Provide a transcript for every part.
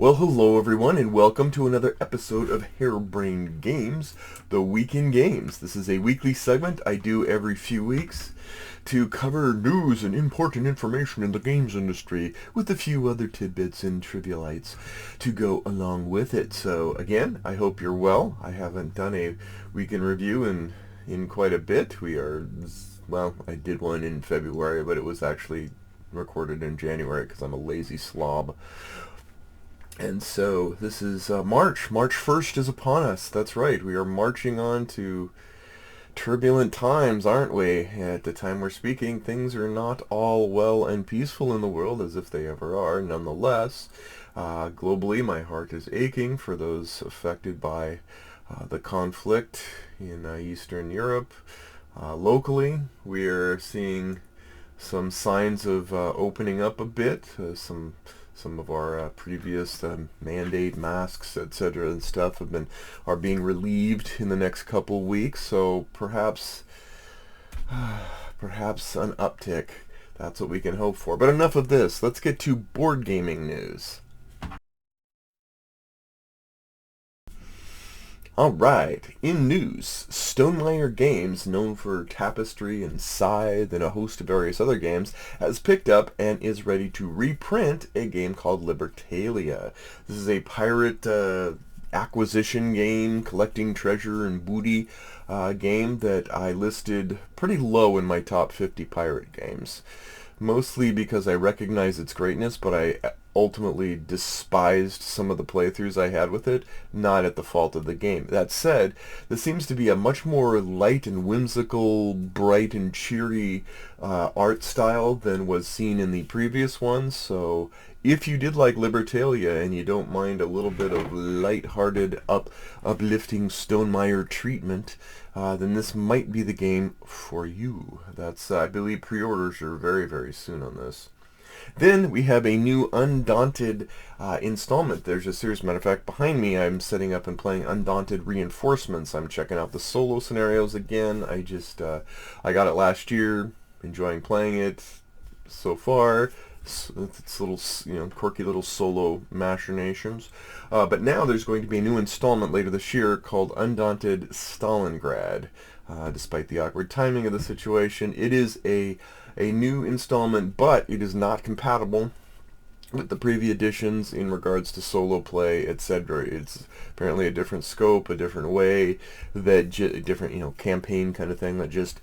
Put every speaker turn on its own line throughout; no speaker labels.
Well, hello everyone, and welcome to another episode of Harebrained Games, the Week in Games. This is a weekly segment I do every few weeks to cover news and important information in the games industry with a few other tidbits and trivialites to go along with it. So again, I hope you're well. I haven't done a week in review in quite a bit. Well, I did one in February, but it was actually recorded in January because I'm a lazy slob. And so this is March. March 1st is upon us. That's right. We are marching on to turbulent times, aren't we? At the time we're speaking, things are not all well and peaceful in the world as if they ever are. Nonetheless, globally, my heart is aching for those affected by the conflict in Eastern Europe. Locally, we're seeing some signs of opening up a bit. Some of our previous mandate masks, etc., and stuff are being relieved in the next couple weeks. So perhaps an uptick. That's what we can hope for. But enough of this. Let's get to board gaming news. Alright, in news, Stonemaier Games, known for Tapestry and Scythe and a host of various other games, has picked up and is ready to reprint a game called Libertalia. This is a pirate acquisition game, collecting treasure and booty game that I listed pretty low in my top 50 pirate games. Mostly because I recognize its greatness, but I ultimately despised some of the playthroughs I had with it, not at the fault of the game. That said, this seems to be a much more light and whimsical, bright and cheery art style than was seen in the previous ones, so if you did like Libertalia and you don't mind a little bit of light-hearted, uplifting Stonemaier treatment, then this might be the game for you. I believe pre-orders are very, very soon on this. Then we have a new Undaunted installment. There's a series, matter of fact, behind me I'm setting up and playing Undaunted Reinforcements. I'm checking out the solo scenarios again. I got it last year, enjoying playing it so far. It's little, quirky little solo machinations. But now there's going to be a new installment later this year called Undaunted Stalingrad. Despite the awkward timing of the situation, it is a new installment, but it is not compatible with the previous editions in regards to solo play, etc. It's apparently a different scope, a different way, different, campaign kind of thing that just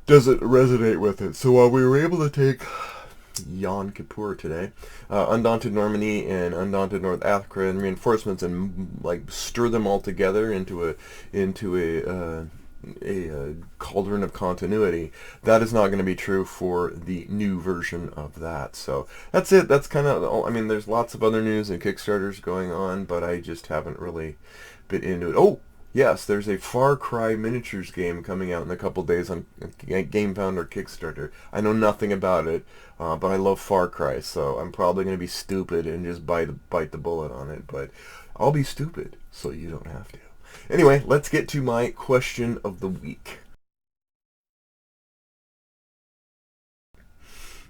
doesn't resonate with it. So while we were able to take Yom Kippur today, Undaunted Normandy and Undaunted North Africa and Reinforcements, and stir them all together into a cauldron of continuity. That is not going to be true for the new version of that. So that's it. That's kind of, there's lots of other news and Kickstarters going on, but I just haven't really been into it. Oh, yes, there's a Far Cry miniatures game coming out in a couple days on GameFound or Kickstarter. I know nothing about it, but I love Far Cry, so I'm probably going to be stupid and just bite the bullet on it. But I'll be stupid, so you don't have to. Anyway, let's get to my question of the week.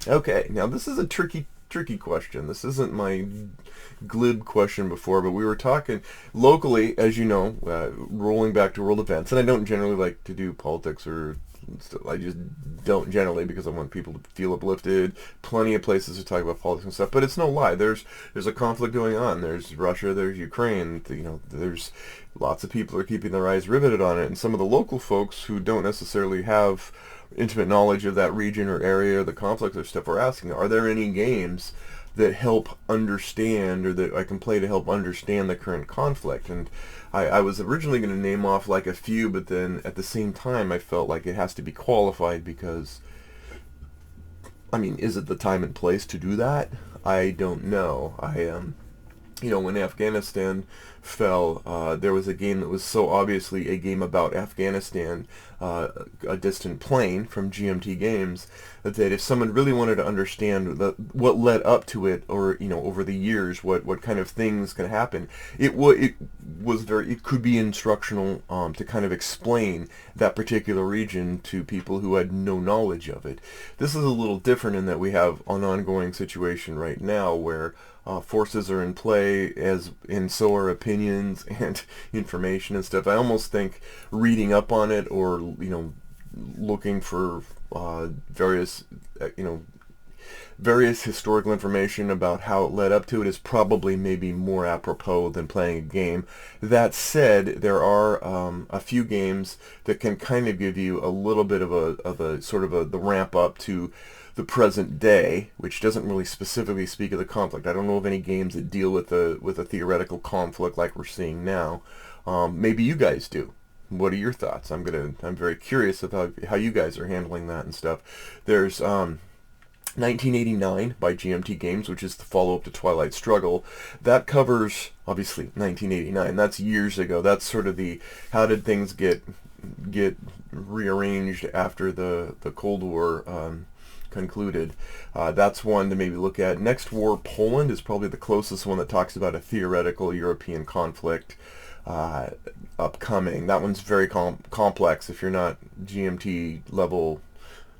Okay, now this is a tricky question. This isn't my glib question before, but we were talking locally, as you know, rolling back to world events, and I don't generally like to do politics I just don't generally, because I want people to feel uplifted. Plenty of places to talk about politics and stuff, but it's no lie. There's a conflict going on. There's Russia, there's Ukraine, there's lots of people are keeping their eyes riveted on it, and some of the local folks who don't necessarily have intimate knowledge of that region or area or the conflict or stuff are asking, are there any games that help understand, or that I can play to help understand the current conflict? And I was originally going to name off a few, but then at the same time I felt like it has to be qualified because, is it the time and place to do that? I don't know. When Afghanistan fell, there was a game that was so obviously a game about Afghanistan A Distant Plane from GMT Games, that if someone really wanted to understand what led up to it, or over the years, what kind of things can happen, it could be instructional, to kind of explain that particular region to people who had no knowledge of it. This is a little different in that we have an ongoing situation right now where forces are in play, and so are opinions and information and stuff. I almost think reading up on it, or looking for various historical information about how it led up to it, is probably maybe more apropos than playing a game. That said, there are a few games that can kind of give you a little bit of a sort of the ramp up to the present day, which doesn't really specifically speak of the conflict. I don't know of any games that deal with a theoretical conflict like we're seeing now. Maybe you guys do. What are your thoughts? I'm very curious about how you guys are handling that and stuff. There's 1989 by GMT Games, which is the follow-up to Twilight Struggle. That covers, obviously, 1989. That's years ago. That's sort of the how did things get rearranged after the Cold War concluded. That's one to maybe look at. Next War, Poland is probably the closest one that talks about a theoretical European conflict upcoming. That one's very complex. If you're not GMT level,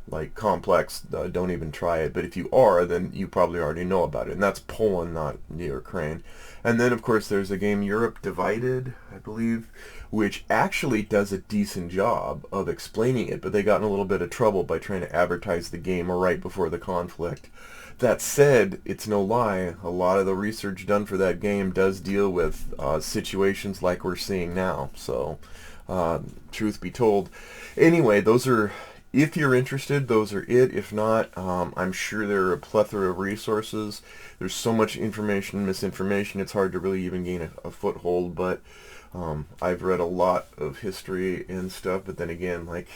like, complex, don't even try it. But if you are, then you probably already know about it. And that's Poland, not Ukraine. And then, of course, there's a game, Europe Divided, I believe, which actually does a decent job of explaining it, but they got in a little bit of trouble by trying to advertise the game right before the conflict. That said, it's no lie, a lot of the research done for that game does deal with situations like we're seeing now. So, truth be told. Anyway, those are... If you're interested, those are it. If not, I'm sure there are a plethora of resources. There's so much information, misinformation, it's hard to really even gain a foothold. But I've read a lot of history and stuff, but then again, like,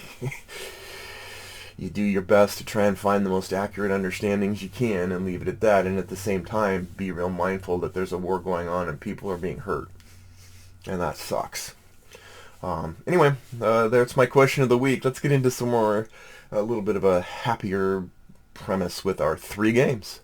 you do your best to try and find the most accurate understandings you can and leave it at that. And at the same time, be real mindful that there's a war going on and people are being hurt. And that sucks. Anyway, that's my question of the week. Let's get into some more, a little bit of a happier premise with our 3 games.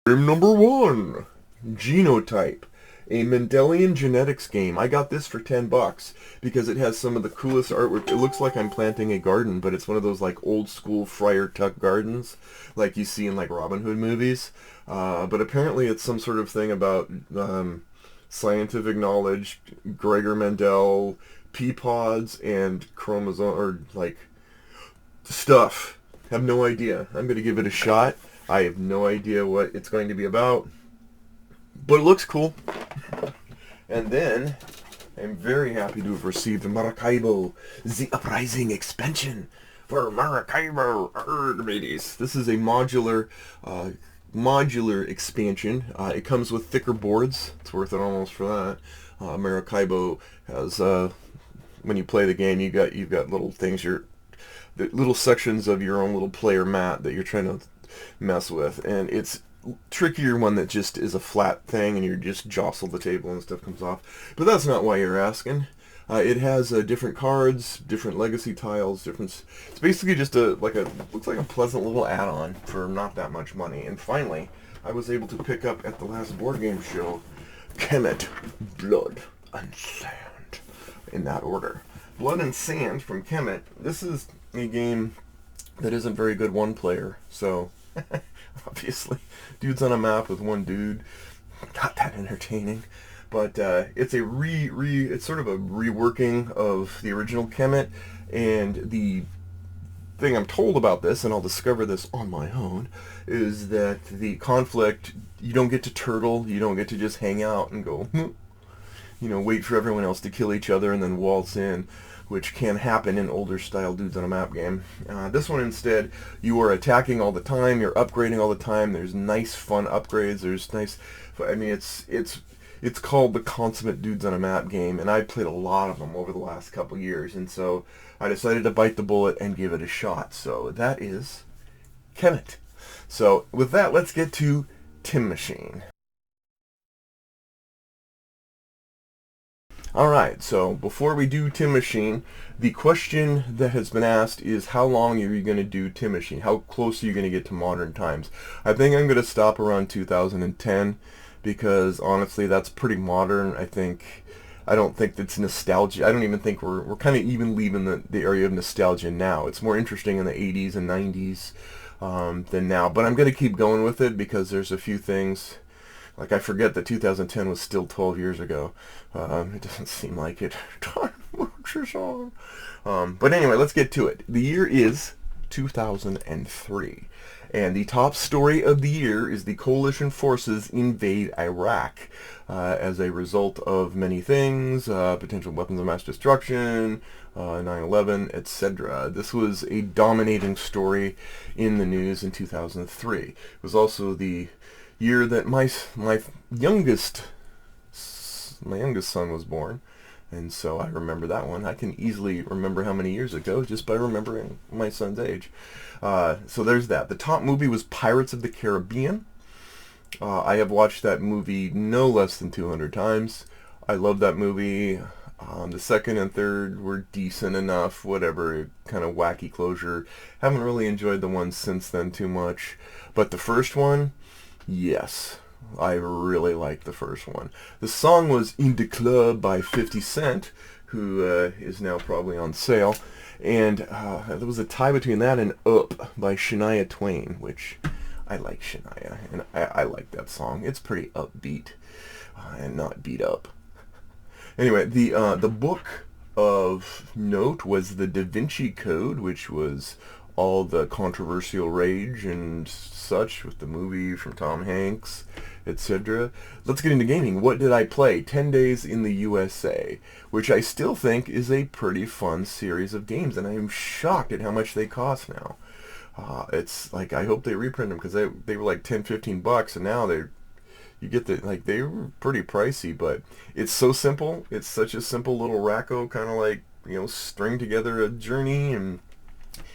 Game number 1, Genotype, a Mendelian genetics game. I got this for $10 because it has some of the coolest artwork. It looks like I'm planting a garden, but it's one of those like old school Friar Tuck gardens like you see in like Robin Hood movies. But apparently it's some sort of thing about scientific knowledge, Gregor Mendel, pea pods, and chromosome, or like stuff. Have no idea. I'm going to give it a shot. I have no idea what it's going to be about, but it looks cool. And then I'm very happy to have received Maracaibo, the Uprising expansion for Maracaibo. Ladies. This is a modular expansion. It comes with thicker boards. It's worth it almost for that. Maracaibo has when you play the game, you've got little things, the little sections of your own little player mat that you're trying to mess with, and it's trickier one that just is a flat thing and you just jostle the table and stuff comes off. But that's not why you're asking. It has different cards, different legacy tiles, It's basically just looks like a pleasant little add-on for not that much money. And finally, I was able to pick up at the last board game show, Kemet, Blood and Sand, in that order. Blood and Sand from Kemet. This is a game that isn't very good one player, so obviously, dudes on a map with one dude, not that entertaining. But it's it's sort of a reworking of the original Kemet, and the thing I'm told about this, and I'll discover this on my own, is that the conflict, you don't get to turtle, you don't get to just hang out and go, wait for everyone else to kill each other and then waltz in, which can happen in older style dudes on a map game. This one instead, you are attacking all the time, you're upgrading all the time, there's nice fun upgrades, it's called the Consummate Dudes on a Map game, and I played a lot of them over the last couple years, and so I decided to bite the bullet and give it a shot. So that is Kemet. So with that, let's get to Tim Machine. All right, so before we do Tim Machine, the question that has been asked is how long are you going to do Tim Machine? How close are you going to get to modern times? I think I'm going to stop around 2010 because honestly that's pretty modern. I don't think that's nostalgia. I don't even think we're kind of even leaving the area of nostalgia now. It's more interesting in the 80s and 90s than now. But I'm going to keep going with it because there's a few things. Like, I forget that 2010 was still 12 years ago. It doesn't seem like it. Time marches on. But anyway, let's get to it. The year is 2003. And the top story of the year is the coalition forces invade Iraq as a result of many things, potential weapons of mass destruction, 9/11, etc. This was a dominating story in the news in 2003. It was also the year that my youngest son was born, and so I remember that one. I can easily remember how many years ago just by remembering my son's age. So there's that. The top movie was Pirates of the Caribbean. I have watched that movie no less than 200 times. I love that movie. The second and third were decent enough, whatever, kind of wacky closure. Haven't really enjoyed the ones since then too much. But the first one, yes, I really liked the first one. The song was In the Club by 50 Cent, who is now probably on sale. And there was a tie between that and Up by Shania Twain, which I like Shania, and I like that song. It's pretty upbeat and not beat up. Anyway, the book of note was the Da Vinci Code, which was all the controversial rage and such with the movie from Tom Hanks, etc. Let's get into gaming. What did I play? 10 Days in the USA, which I still think is a pretty fun series of games, and I am shocked at how much they cost now. It's like, I hope they reprint them because they were like $10-15, and now they were pretty pricey, but it's so simple. It's such a simple little racco, kind of like, string together a journey, and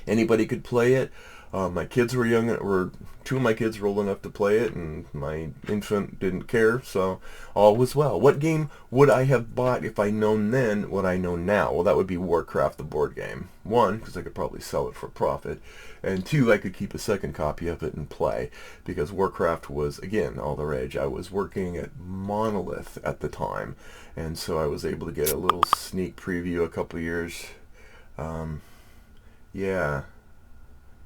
anybody could play it. My kids were young, or two of my kids were old enough to play it, and my infant didn't care, so all was well. What game would I have bought if I known then what I know now? Well, that would be Warcraft, the board game. One, because I could probably sell it for profit, and two, I could keep a second copy of it and play, because Warcraft was, again, all the rage. I was working at Monolith at the time, and so I was able to get a little sneak preview a couple years. Yeah.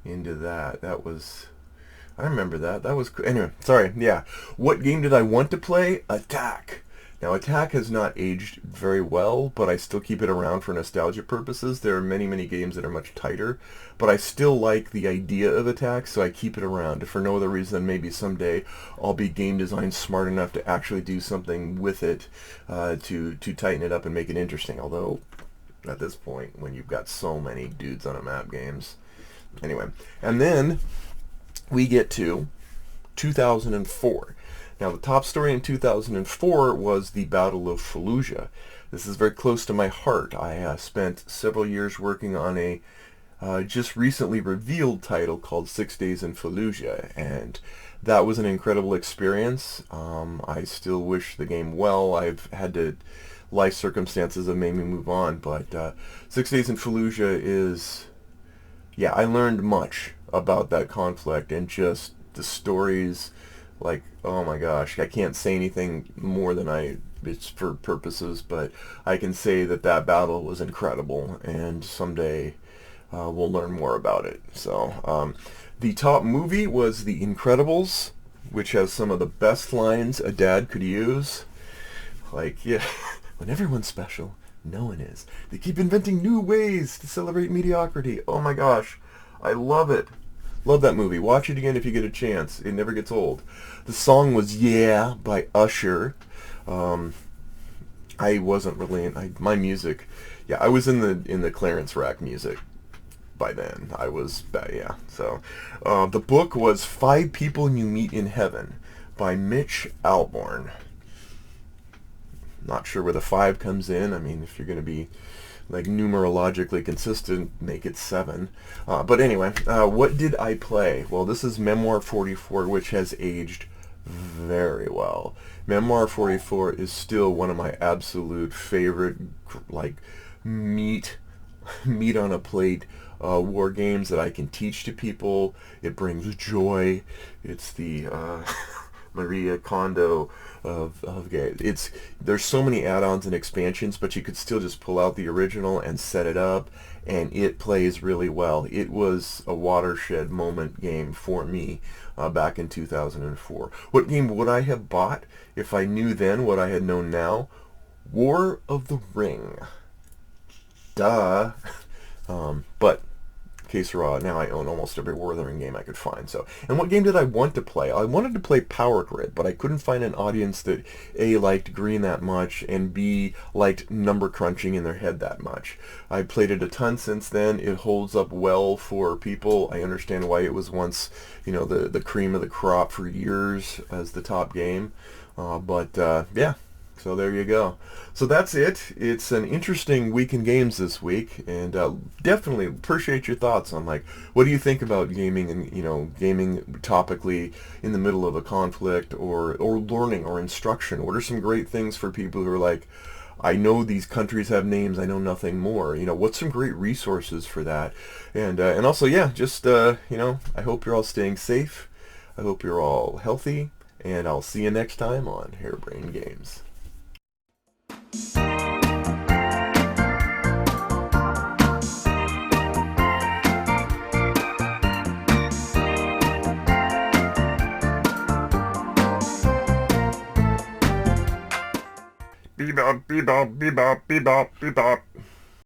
Into that. I remember that. That was, anyway, sorry, yeah. What game did I want to play? Attack. Now, Attack has not aged very well, but I still keep it around for nostalgia purposes. There are many, many games that are much tighter, but I still like the idea of Attack, so I keep it around. If for no other reason, maybe someday I'll be game design smart enough to actually do something with it to tighten it up and make it interesting. Although, at this point, when you've got so many dudes on a map games. Anyway, and then we get to 2004. Now, the top story in 2004 was the Battle of Fallujah. This is very close to my heart. I spent several years working on a just recently revealed title called 6 Days in Fallujah, and that was an incredible experience. I still wish the game well. I've had to, life circumstances have made me move on, but 6 Days in Fallujah is... Yeah, I learned much about that conflict and just the stories, like, oh my gosh, I can't say anything more than it's for purposes, but I can say that battle was incredible, and someday we'll learn more about it. So, the top movie was The Incredibles, which has some of the best lines a dad could use. Like, yeah, when everyone's special, no one is. They keep inventing new ways to celebrate mediocrity. Oh my gosh. I love it. Love that movie. Watch it again if you get a chance. It never gets old. The song was Yeah by Usher. I wasn't really my music. Yeah, I was in the clearance rack music by then. I was, yeah. So, the book was 5 People You Meet in Heaven by Mitch Albom. Not sure where the 5 comes in. I mean, if you're going to be like numerologically consistent, make it 7. But anyway, what did I play? Well, this is Memoir 44, which has aged very well. Memoir 44 is still one of my absolute favorite, like, meat meat on a plate war games that I can teach to people. It brings joy. It's the Maria Kondo of games. There's so many add-ons and expansions, but you could still just pull out the original and set it up, and it plays really well. It was a watershed moment game for me back in 2004. What game would I have bought if I knew then what I had known now? War of the Ring. Duh. But que sera, now I own almost every War of the Ring game I could find. So, and what game did I want to play? I wanted to play Power Grid, but I couldn't find an audience that A, liked green that much, and B, liked number crunching in their head that much. I played it a ton since then. It holds up well for people. I understand why it was once, the cream of the crop for years as the top game. Yeah. So there you go. So that's it. It's an interesting week in games this week, and definitely appreciate your thoughts on, like, what do you think about gaming and, gaming topically in the middle of a conflict or learning or instruction. What are some great things for people who are like, I know these countries have names, I know nothing more. What's some great resources for that? And also, yeah, just, I hope you're all staying safe. I hope you're all healthy, and I'll see you next time on Harebrained Games. Bebop, bebop, bebop, bebop, bebop.